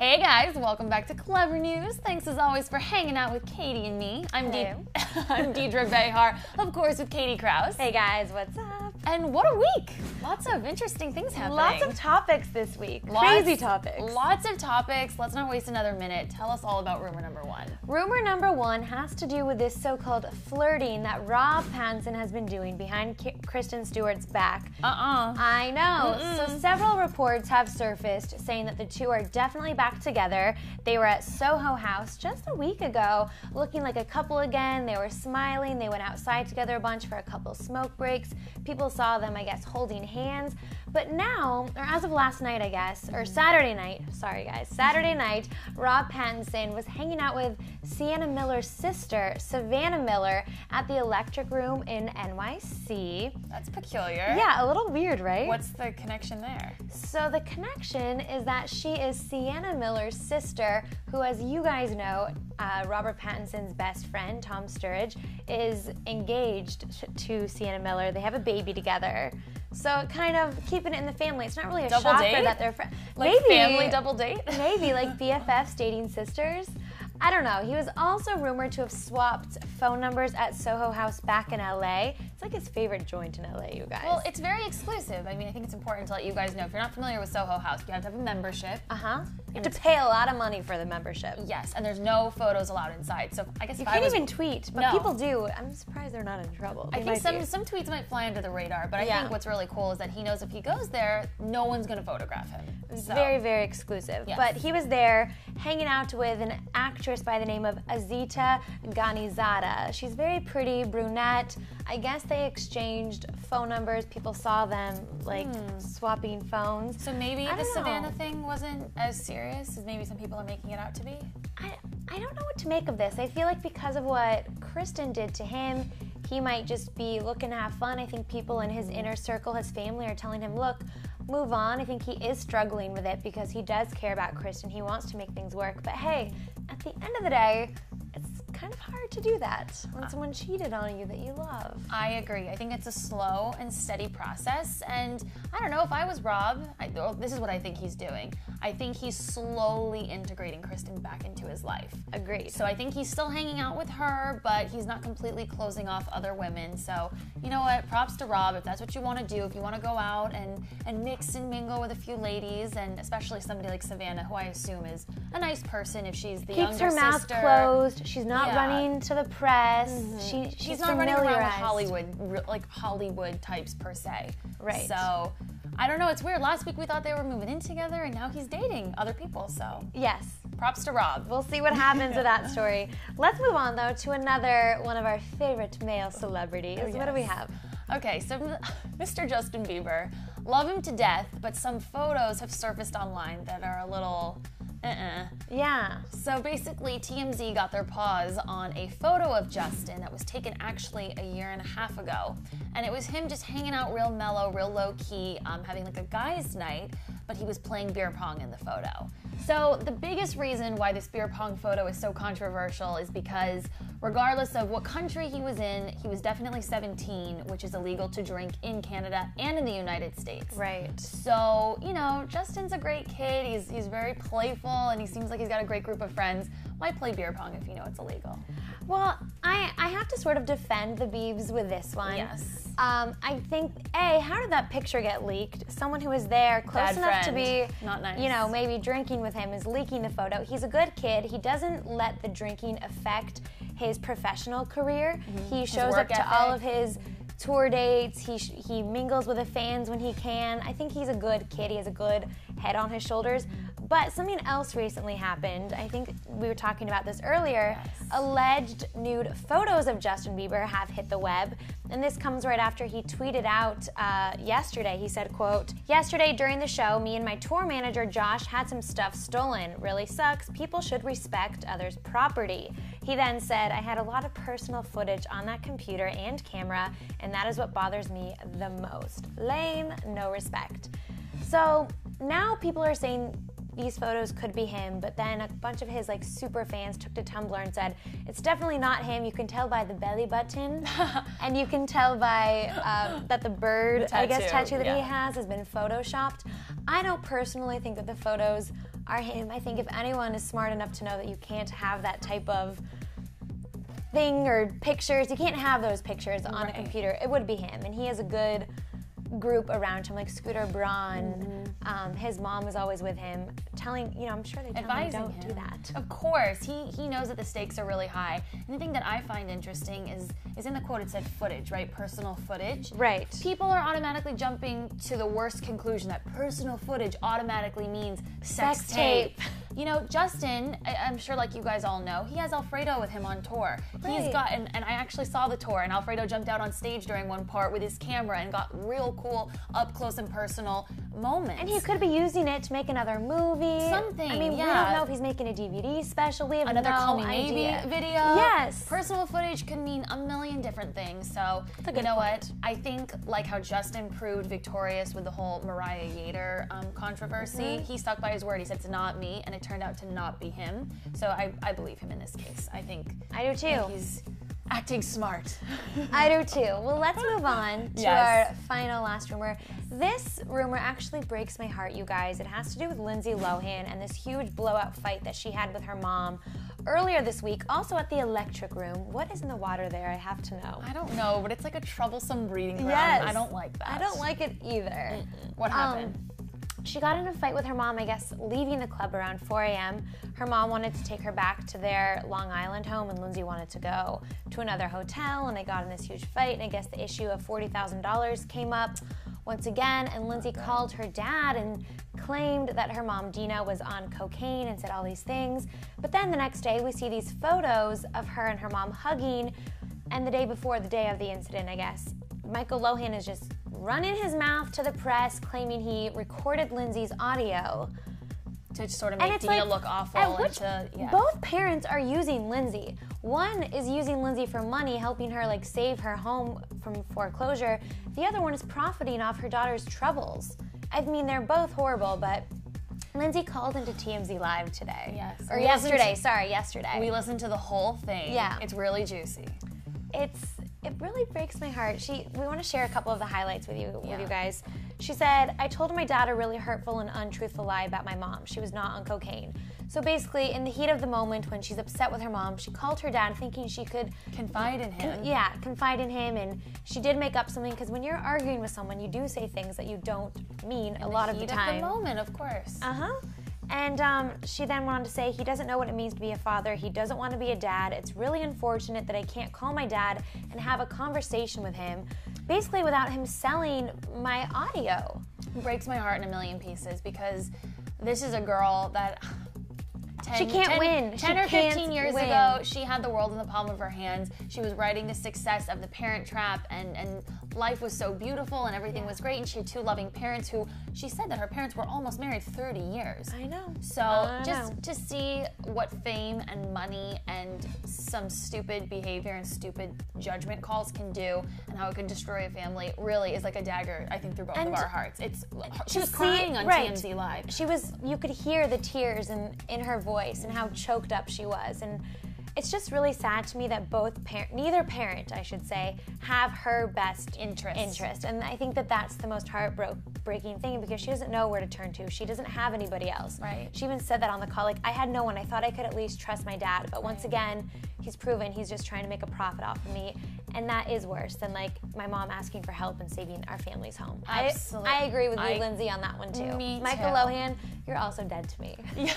Hey guys, welcome back to Clever News. Thanks as always for hanging out with Katie and me. I'm Deidre Behar, of course, with Katie Krause. Hey guys, what's up? And what a week! Lots of interesting things happening. Lots of topics this week. Crazy topics. Lots of topics. Let's not waste another minute. Tell us all about rumor number one. Rumor number one has to do with this so-called flirting that Rob Pattinson has been doing behind Kristen Stewart's back. I know. So several reports have surfaced saying that the two are definitely back together. They were at Soho House just a week ago, looking like a couple again. They were smiling. They went outside together a bunch for a couple smoke breaks. People saw them, I guess, holding hands. But now, or as of last night, I guess, or Saturday night, sorry guys, Saturday night, Rob Pattinson was hanging out with Sienna Miller's sister, Savannah Miller, at the Electric Room in NYC. That's peculiar. Yeah, a little weird, right? What's the connection there? So the connection is that she is Sienna Miller's sister, who, as you guys know, Robert Pattinson's best friend, Tom Sturridge, is engaged to Sienna Miller. They have a baby together. So kind of keeping it in the family. It's not really a shocker that they're friends. Like family double date? Maybe, like BFFs dating sisters. I don't know. He was also rumored to have swapped phone numbers at Soho House back in LA. It's like his favorite joint in LA, you guys. Well, it's very exclusive. I mean, I think it's important to let you guys know. If you're not familiar with Soho House, you have to have a membership. You have to pay a lot of money for the membership. Yes, and there's no photos allowed inside. So I guess you can't even tweet, but people do. I'm surprised they're not in trouble. I think some tweets might fly under the radar, but I think what's really cool is that he knows if he goes there, no one's going to photograph him. It's very, very exclusive. Yes. But he was there hanging out with an actress by the name of Azita Ghanizada. She's very pretty, brunette. I guess they exchanged phone numbers. People saw them like swapping phones. So maybe the Savannah thing wasn't as serious as maybe some people are making it out to be? I don't know what to make of this. I feel like because of what Kristen did to him, he might just be looking to have fun. I think people in his inner circle, his family, are telling him, look, move on. I think he is struggling with it because he does care about Kristen. He wants to make things work. But hey, at the end of the day, it's kind of hard to do that when someone cheated on you that you love. I agree. I think it's a slow and steady process. And I don't know, if I was Rob, this is what I think he's doing. I think he's slowly integrating Kristen back into his life. Agreed. So I think he's still hanging out with her, but he's not completely closing off other women. So, you know what? Props to Rob. If that's what you want to do, if you want to go out and mix and mingle with a few ladies, and especially somebody like Savannah, who I assume is a nice person if she's the younger sister. Keeps her mouth closed. She's not running to the press. She's not running around with Hollywood types per se. Right. So, I don't know, it's weird. Last week we thought they were moving in together, and now he's dating other people, so. Yes. Props to Rob. We'll see what happens with that story. Let's move on, though, to another one of our favorite male celebrities. Oh, yes. What do we have? Okay, so Mr. Justin Bieber, love him to death, but some photos have surfaced online that are a little Yeah. So basically, TMZ got their paws on a photo of Justin that was taken actually a year and a half ago. And it was him just hanging out real mellow, real low-key, having like a guy's night, but he was playing beer pong in the photo. So the biggest reason why this beer pong photo is so controversial is because regardless of what country he was in, he was definitely 17, which is illegal to drink in Canada and in the United States. Right. So, you know, Justin's a great kid. He's very playful, and he seems like he's got a great group of friends. Why play beer pong if you know it's illegal? Well, I have to sort of defend the Biebs with this one. Yes. I think, how did that picture get leaked? Someone who was there close enough to be, not nice. You know, maybe drinking with him is leaking the photo. He's a good kid. He doesn't let the drinking affect his professional career. He shows up to all of his tour dates. He mingles with the fans when he can. I think he's a good kid. He has a good head on his shoulders. But something else recently happened. I think we were talking about this earlier. Yes. Alleged nude photos of Justin Bieber have hit the web. And this comes right after he tweeted out yesterday. He said, quote, "Yesterday during the show, me and my tour manager Josh had some stuff stolen. Really sucks. People should respect others' property." He then said, "I had a lot of personal footage on that computer and camera, and that is what bothers me the most. Lame, no respect." So now people are saying these photos could be him, but then a bunch of his like super fans took to Tumblr and said, it's definitely not him. You can tell by the belly button, and you can tell by that the bird, tattoo that he has been photoshopped. I don't personally think that the photos are him. I think if anyone is smart enough to know that you can't have that type of thing or pictures, you can't have those pictures on a computer, it would be him. And he has a good group around him, like Scooter Braun. His mom is always with him, telling, I'm sure they tell him don't do that. Of course, he knows that the stakes are really high. And the thing that I find interesting is in the quote it said footage, right? Personal footage. Right. People are automatically jumping to the worst conclusion that personal footage automatically means sex tape. Justin, I'm sure like you guys all know, he has Alfredo with him on tour. Right. He's got, and I actually saw the tour, and Alfredo jumped out on stage during one part with his camera and got real cool up close and personal moments. And he could be using it to make another movie. Something, I mean, we don't know if he's making a DVD special. We have another no Call Me idea. Maybe video. Yes. Personal footage can mean a million different things. So, you know what? I think like how Justin proved victorious with the whole Mariah Yater controversy, he stuck by his word. He said, it's not me, and it turned out to not be him. So I believe him in this case. I do too. He's acting smart. I do too. Well, let's move on to our final last rumor. This rumor actually breaks my heart, you guys. It has to do with Lindsay Lohan and this huge blowout fight that she had with her mom earlier this week, also at the Electric Room. What is in the water there? I have to know. I don't know, but it's like a troublesome breeding ground. Yes. I don't like that. I don't like it either. What happened? She got in a fight with her mom, I guess, leaving the club around 4 a.m. Her mom wanted to take her back to their Long Island home, and Lindsay wanted to go to another hotel, and they got in this huge fight, and I guess the issue of $40,000 came up once again, and Lindsay called her dad and claimed that her mom, Dina, was on cocaine and said all these things. But then the next day, we see these photos of her and her mom hugging, and the day before, the day of the incident, I guess, Michael Lohan is just running his mouth to the press, claiming he recorded Lindsay's audio. To sort of make Dina look awful. Both parents are using Lindsay. One is using Lindsay for money, helping her like save her home from foreclosure. The other one is profiting off her daughter's troubles. I mean, they're both horrible, but Lindsay called into TMZ Live today. Yes. Or yesterday, yesterday. We listened to the whole thing. Yeah. It's really juicy. It really breaks my heart. We want to share a couple of the highlights with you guys. She said, I told my dad a really hurtful and untruthful lie about my mom. She was not on cocaine. So basically, in the heat of the moment, when she's upset with her mom, she called her dad thinking she could confide in him. Confide in him, and she did make up something, because when you're arguing with someone, you do say things that you don't mean a lot of the time. In the heat of the moment, of course. And she then went on to say, he doesn't know what it means to be a father. He doesn't want to be a dad. It's really unfortunate that I can't call my dad and have a conversation with him, basically without him selling my audio. It breaks my heart in a million pieces, because this is a girl that... She can't win. 10 or 15 years ago, she had the world in the palm of her hands. She was writing the success of The Parent Trap, and life was so beautiful, and everything was great, and she had two loving parents who, she said that her parents were almost married 30 years. I know. So just to see what fame and money and some stupid behavior and stupid judgment calls can do, and how it can destroy a family, really is like a dagger, I think, through both of our hearts. She was crying on TMZ Live. You could hear the tears in her voice and how choked up she was, and it's just really sad to me that neither parent, I should say, have her best interest. And I think that that's the most heartbreaking thing, because she doesn't know where to turn to. She doesn't have anybody else. Right. She even said that on the call, like, I had no one. I thought I could at least trust my dad. But once again, he's proven he's just trying to make a profit off of me. And that is worse than, like, my mom asking for help and saving our family's home. Absolutely. I agree with you, Lindsay, on that one, too. Me too. Michael Lohan, you're also dead to me. Yeah.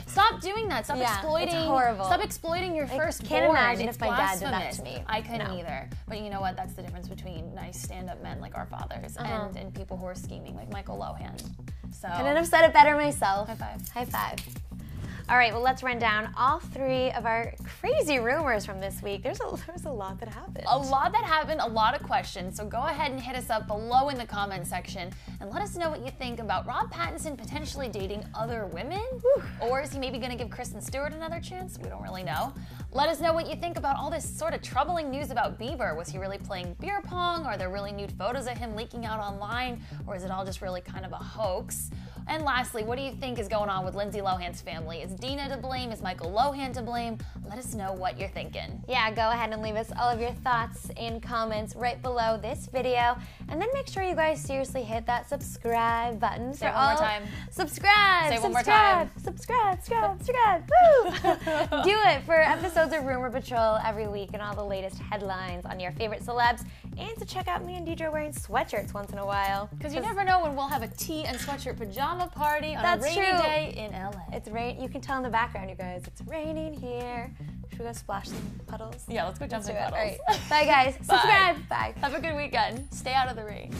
Stop doing that. Stop exploiting. It's horrible. Stop exploiting your firstborn. Can't imagine if my dad did blasphemous. that to me. I couldn't either. But you know what? That's the difference between nice stand-up men like our fathers and people who are scheming like Michael Lohan. So couldn't have said it better myself. High five. High five. All right, well, let's run down all three of our crazy rumors from this week. There's a lot that happened. A lot that happened, a lot of questions. So go ahead and hit us up below in the comment section and let us know what you think about Rob Pattinson potentially dating other women. Or is he maybe going to give Kristen Stewart another chance? We don't really know. Let us know what you think about all this sort of troubling news about Bieber. Was he really playing beer pong? Are there really nude photos of him leaking out online? Or is it all just really kind of a hoax? And lastly, what do you think is going on with Lindsay Lohan's family? Is Dina to blame? Is Michael Lohan to blame? Let us know what you're thinking. Yeah, go ahead and leave us all of your thoughts and comments right below this video. And then make sure you guys seriously hit that subscribe button. Say it one more time. Subscribe! Say it one more time. Subscribe! Woo! Do it for episodes of Rumor Patrol every week and all the latest headlines on your favorite celebs. And to check out me and Deidre wearing sweatshirts once in a while. Because you never know when we'll have a tea and sweatshirt pajama party on a rainy day in LA. It's rain. You can tell in the background, you guys. It's raining here. Should we go splash some puddles? Yeah, let's go jump some puddles. All right. Bye, guys. Subscribe. Bye. Have a good weekend. Stay out of the rain.